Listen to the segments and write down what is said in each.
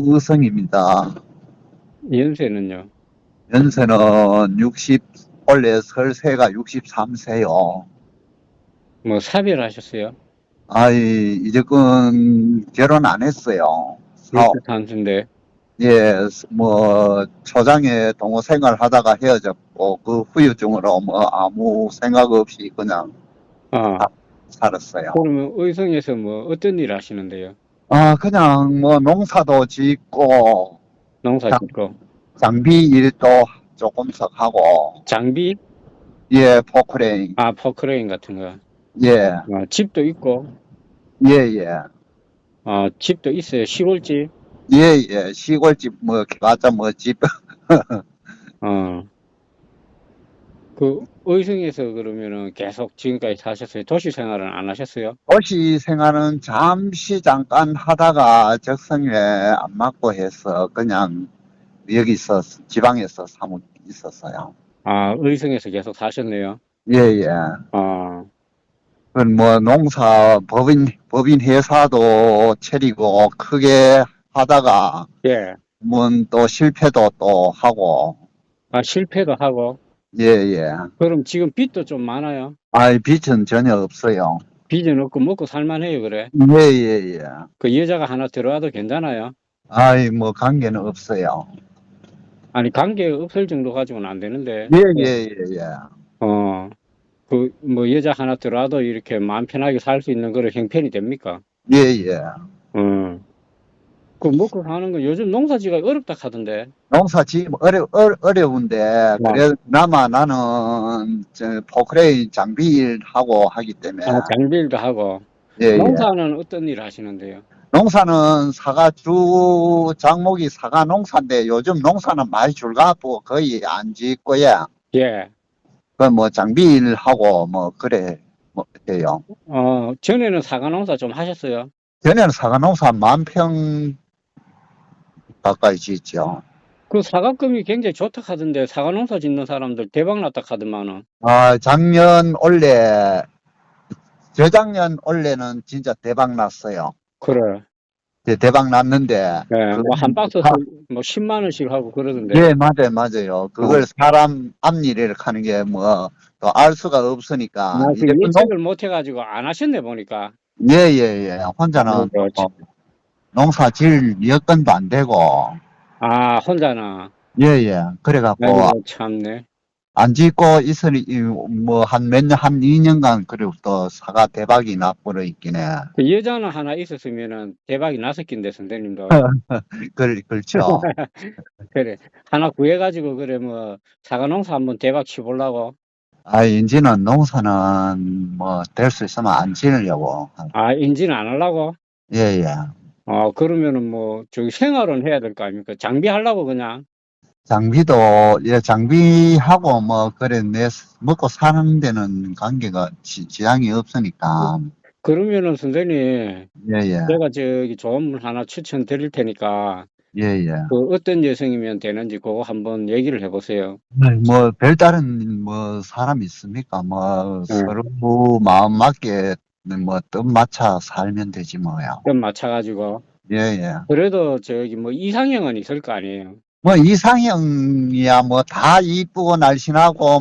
의성입니다. 연세는요? 연세는 원래 설세가 63세요. 뭐 사별하셨어요? 이제는 결혼 안 했어요. 63세인데. 예, 초장에 동호 생활 하다가 헤어졌고, 그 후유증으로 아무 생각 없이 그냥 아, 살았어요. 그러면 의성에서 뭐 어떤 일 하시는데요? 그냥 농사도 짓고, 농사 장, 짓고. 장비 일도 조금씩 하고, 장비? 예, 포크레인, 아, 포크레인 같은 거. 예, 집도 있고, 예, 예. 집도 있어요. 시골집. 예, 예, 시골집, 가자, 집. 어, 그 의성에서 그러면은 계속 지금까지 사셨어요? 도시 생활은 안 하셨어요? 도시 생활은 잠깐 하다가 적성에 안 맞고 해서 그냥 여기서, 지방에서 사무 있었어요. 아, 의성에서 계속 사셨네요. 예, 예. 아, 법인 회사도 차리고 크게 하다가, 예. 또 실패도 또 하고, 아, 실패도 하고. 예, 예. 그럼 지금 빚도 좀 많아요? 빚은 전혀 없어요. 빚은 없고 먹고 살만해요, 그래? 예, 예, 예. 그 여자가 하나 들어와도 괜찮아요? 관계는 없어요. 아니, 관계 없을 정도 가지고는 안 되는데. 예, 예, 예, 예. 어, 뭐, 여자 하나 들어와도 이렇게 마음 편하게 살 수 있는 그런 형편이 됩니까? 예, 예. 어, 그 먹고 사는 건 요즘 농사지가 어렵다 하던데. 농사 지금 어려운데, 와, 그나마 나는, 포크레인 장비 일하고 하기 때문에, 장비일도 하고. 예, 예. 농사는 어떤 일 하시는데요? 농사는 장목이 사과 농사인데, 요즘 농사는 많이 줄가고 거의 안 짓고요. 예. 장비 일하고, 그래, 해요. 전에는 사과 농사 좀 하셨어요? 전에는 사과 농사 10,000평 가까이 짓죠. 그 사과금이 굉장히 좋다 하던데, 사과 농사 짓는 사람들 대박 났다 하더만은. 저작년 올해는 진짜 대박 났어요. 그래. 대박 났는데, 예, 뭐, 한 박스 뭐, 10만 원씩 하고 그러던데. 예, 맞아요, 맞아요. 어. 그걸 사람 앞일을 하는 게 또 알 수가 없으니까, 그 이제 예측을 못 해가지고 안 하셨네, 보니까. 예, 예, 예. 혼자는 아이고, 참. 농사 질 여건도 안 되고, 아, 혼자나. 예, 예. 그래갖고, 아이고, 참네. 안 짓고 있으니, 한 2년간, 그리고 또 사과 대박이 나버려 있긴 해. 그 여자는 하나 있었으면은 대박이 났을 낀데, 선생님도. 그렇죠. 그래. 하나 구해가지고, 그래, 뭐, 사과 농사 한번 대박 치보려고. 이제는 농사는 될 수 있으면 안 지으려고. 아, 인지는 안 하려고? 예, 예. 그러면은 뭐, 저기 생활은 해야 될 거 아닙니까? 장비하려고 그냥. 장비도, 예, 장비하고 그래, 먹고 사는 데는 관계가 지장이 없으니까. 그러면은 선생님, 예, 예. 제가 저기 좋은 분 하나 추천드릴 테니까, 예, 예. 그 어떤 여성이면 되는지 그거 한번 얘기를 해보세요. 별다른 사람 있습니까? 응. 서로 마음 맞게 뜻 맞춰 살면 되지 뭐요. 좀 맞춰가지고. 예, 예. 그래도 저기 뭐 이상형은 있을 거 아니에요. 이상형이야 다 이쁘고 날씬하고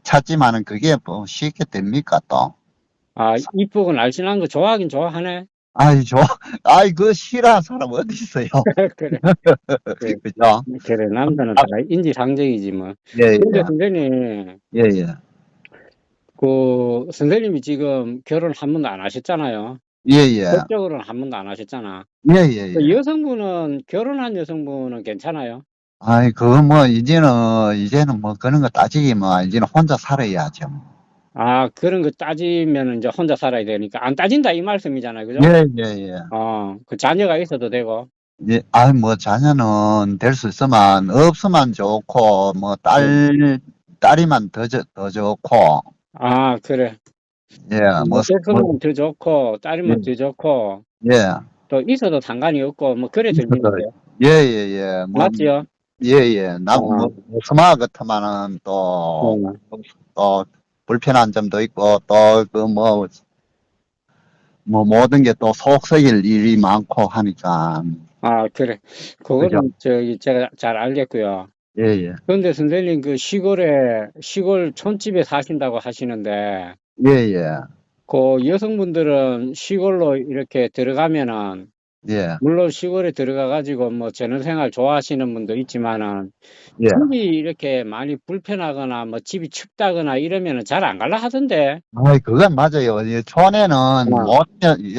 찾지만은 그게 쉽게 됩니까 또. 아, 이쁘고 날씬한 거 좋아하긴 좋아하네. 아이, 그거 싫어하는 사람 어디 있어요? 그래. 그, 그죠? 그래. 남자는 다 인지상정이지 뭐. 예, 근데 선생님, 예, 예, 그 선생님이 지금 결혼 한 번도 안 하셨잖아요. 예, 예, 법적으로는 한 번도 안 하셨잖아. 예, 예, 그 예. 여성분은 결혼한 여성분은 괜찮아요? 그거 이제는 그런 거 따지기면 이제는 혼자 살아야죠. 아, 그런 거 따지면 이제 혼자 살아야 되니까 안 따진다 이 말씀이잖아요. 그죠? 예, 예, 예. 그 자녀가 있어도 되고. 예, 자녀는 될 수 있으면 없으면 좋고, 딸이면 더 좋고, 아, 그래. 예, 없으면 더 좋고, 예, 딸이면 더 좋고, 예, 또 있어도 상관이 없고, 뭐, 그래 들리는데. 예, 예, 예, 맞지요? 예, 예, 어, 스마 같으면은 어, 또 불편한 점도 있고, 또, 뭐 모든 게 또 속 썩일 일이 많고 하니까. 아, 그래. 그죠? 그거는 제가 잘 알겠고요. 예, 예. 그런데 선생님 그 시골 촌집에 사신다고 하시는데, 예, 예. 그 여성분들은 시골로 이렇게 들어가면은, 예, 물론 시골에 들어가 가지고 뭐 재능생활 좋아하시는 분도 있지만은, 예. 집이 이렇게 많이 불편하거나 뭐 집이 춥다거나 이러면은 잘 안 갈라 하던데. 아이, 그건 맞아요. 이 촌에는 어, 모든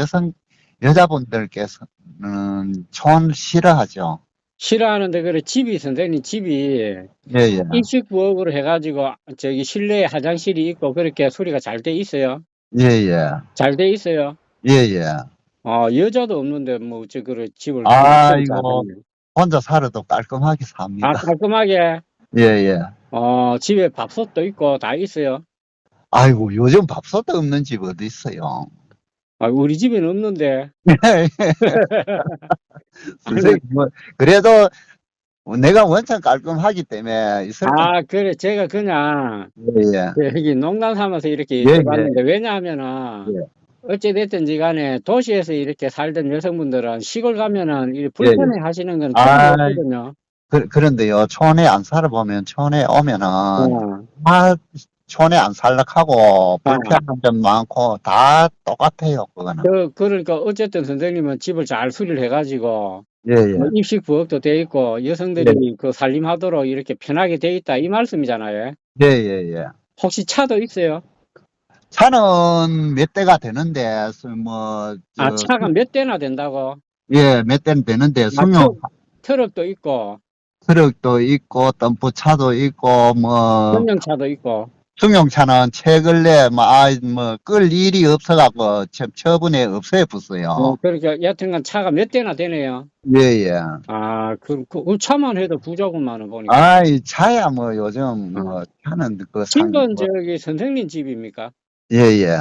여자분들께서는 촌 싫어하죠. 싫어하는데 그래 선생님 집이 예, 예. 입식 부엌으로 해가지고 저기 실내에 화장실이 있고 그렇게 수리가 잘 돼 있어요. 예, 예. 잘 돼 있어요. 예, 예. 여자도 없는데 뭐 어째 그래 집을 그렇게 아이고, 잘하네. 혼자 살아도 깔끔하게 아, 삽니다. 깔끔하게 예, 예. 집에 밥솥도 있고 다 있어요. 아이고, 요즘 밥솥도 없는 집 어디 있어요. 아, 우리 집에는 없는데. 아니, 선생님, 뭐, 그래도 내가 원천 깔끔하기 때문에 있을 건, 그래 제가 그냥 예, 예. 여기 농담 삼아서 이렇게 예, 예. 여쭤봤는데 왜냐하면은 예, 어찌됐든지 간에 도시에서 이렇게 살던 여성분들은 시골 가면은 이 예, 예. 불편해 하시는 건 그런 거 아, 없거든요. 그런데요, 촌에 안 살아보면, 촌에 오면은, 어, 다 촌에 안 살락하고, 아, 불편한 점 많고, 다 똑같아요, 그거는. 그러니까 어쨌든 선생님은 집을 잘 수리를 해가지고 예, 뭐 예. 입식 부엌도 돼 있고 예, 여성들이 그 살림하도록 이렇게 편하게 돼 있다 이 말씀이잖아요. 예, 예, 예. 혹시 차도 있어요? 차는 몇 대가 되는데, 뭐, 차가 몇 대나 된다고? 예, 몇 대는 되는데, 아, 트럭도 있고 트럭도 있고, 덤프차도 있고, 뭐, 전용차도 있고. 승용차는 최근에, 끌 일이 없어갖고, 처분에 없애봤어요. 그러니까 여튼간 차가 몇 대나 되네요. 예, 예. 그 차만 해도 부족은만은 보니까. 아이, 차야, 뭐, 요즘, 어. 뭐, 차는 집은 저기 선생님 집입니까? 예, 예.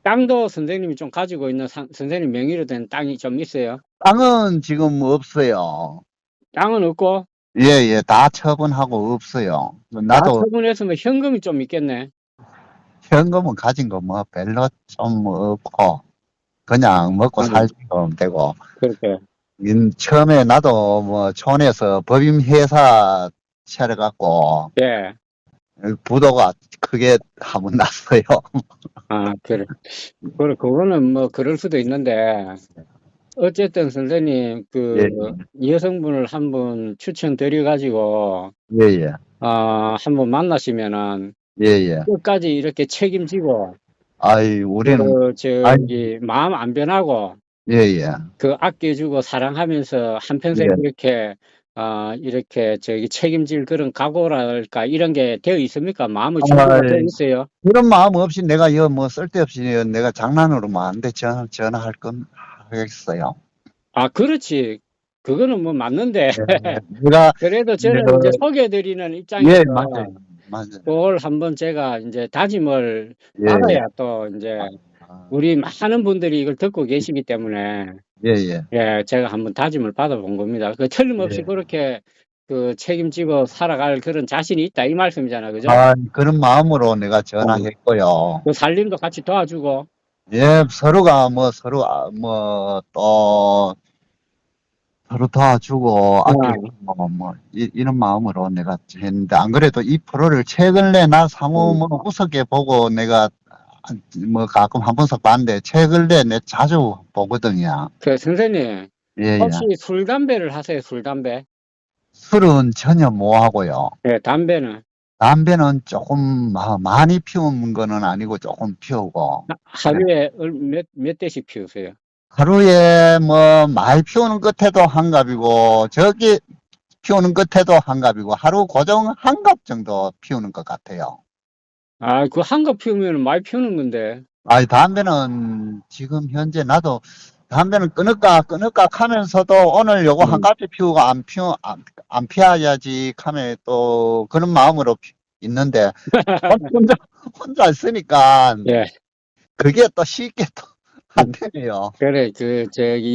땅도 선생님이 좀 가지고 있는 선생님 명의로 된 땅이 좀 있어요? 땅은 지금 없어요. 땅은 없고, 예, 예. 다 처분하고 없어요. 다 나도 처분했으면 현금이 좀 있겠네. 현금은 가진 거 뭐, 별로 좀 없고, 그냥 먹고 음, 살기도 되고, 그렇게. 처음에 나도 뭐, 촌에서 법인회사 차려갖고, 예. 부도가 크게 한번 났어요. 그래. 그거는 뭐, 그럴 수도 있는데, 어쨌든 선생님, 예, 여성분을 한 분 추천드려가지고, 예, 예. 한번 만나시면은, 예, 예. 끝까지 이렇게 책임지고, 아이, 우리는, 아이, 마음 안 변하고, 예, 예. 아껴주고 사랑하면서 한평생 예. 이렇게 책임질 그런 각오랄까, 이런 게 되어 있습니까? 마음의 준비가 되어 아이, 있어요? 그런 마음 없이 내가 뭐 쓸데없이 내가 장난으로 뭐 안 돼, 전화할 건 하겠어요. 그렇지. 그거는 뭐 맞는데, 예, 내가, 그래도 저는 이제 내가, 소개해드리는 예, 입장에서, 맞아요. 맞아요. 그걸 한번 제가 이제 다짐을 예, 예. 받아야 또 이제, 아, 우리 많은 분들이 이걸 듣고 계시기 때문에, 예, 예. 예, 제가 한번 다짐을 받아본 겁니다. 틀림없이 예. 그렇게 책임지고 살아갈 그런 자신이 있다 이 말씀이잖아요, 그죠? 그런 마음으로 내가 어. 전화했고요. 그 살림도 같이 도와주고, 예, 서로가 뭐 서로 또 서로 도와주고 아끼고 이런 마음으로 내가 했는데 안 그래도 이 프로를 최근에 나 상호 음. 뭐 우습게 보고 내가 뭐 가끔 한 번씩 봤는데 최근에 내 자주 보거든요. 선생님, 예, 예. 혹시 술, 담배를 하세요, 술, 담배? 술은 전혀 못 하고요. 예, 담배는 담배는 조금 많이 피우는 거는 아니고 조금 피우고 그래. 하루에 몇 대씩 피우세요? 하루에 뭐 많이 피우는 끝에도 한 갑이고 저기 피우는 끝에도 한 갑이고 하루 고정 한 갑 정도 피우는 것 같아요. 그 한 갑 피우면 많이 피우는 건데. 담배는 지금 현재 나도 담배는 끊을까 하면서도 오늘 요거 한 음. 갑 피우고 안 피워야지 하면 또 그런 마음으로 있는데 혼자 있으니까 예, 그게 또 쉽게 또 안 되네요. 그래,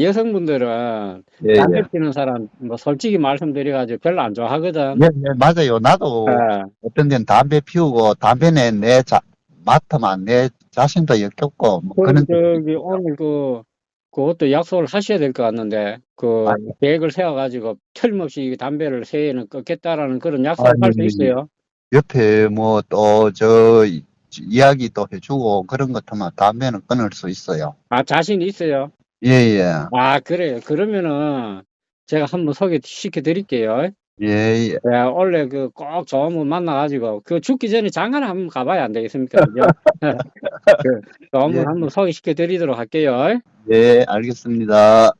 여성분들은 예, 담배 예. 피우는 사람, 뭐, 솔직히 말씀드려가지고 별로 안 좋아하거든. 예, 예, 맞아요. 나도 예, 어떤 데는 담배 피우고 담배는 맡으면 내 자신도 역겹고, 뭐 그럼 그런, 저기 오늘 그것도 약속을 하셔야 될 것 같는데, 그 아니, 계획을 세워가지고 틀림없이 담배를 새해는 끊겠다라는 그런 약속을 할 수 아니, 있어요. 옆에 뭐 또 이야기 또 해주고 그런 것 하면 담배는 끊을 수 있어요. 아, 자신이 있어요. 예, 예, 아, 그래요. 그러면은 제가 한번 소개시켜 드릴게요. 예, 예. 예, 원래 꼭 좋은 분 만나가지고 죽기 전에 장가를 한번 가봐야 안 되겠습니까? 그죠? 좋은 분 예, 한번 소개시켜 드리도록 할게요. 예, 알겠습니다.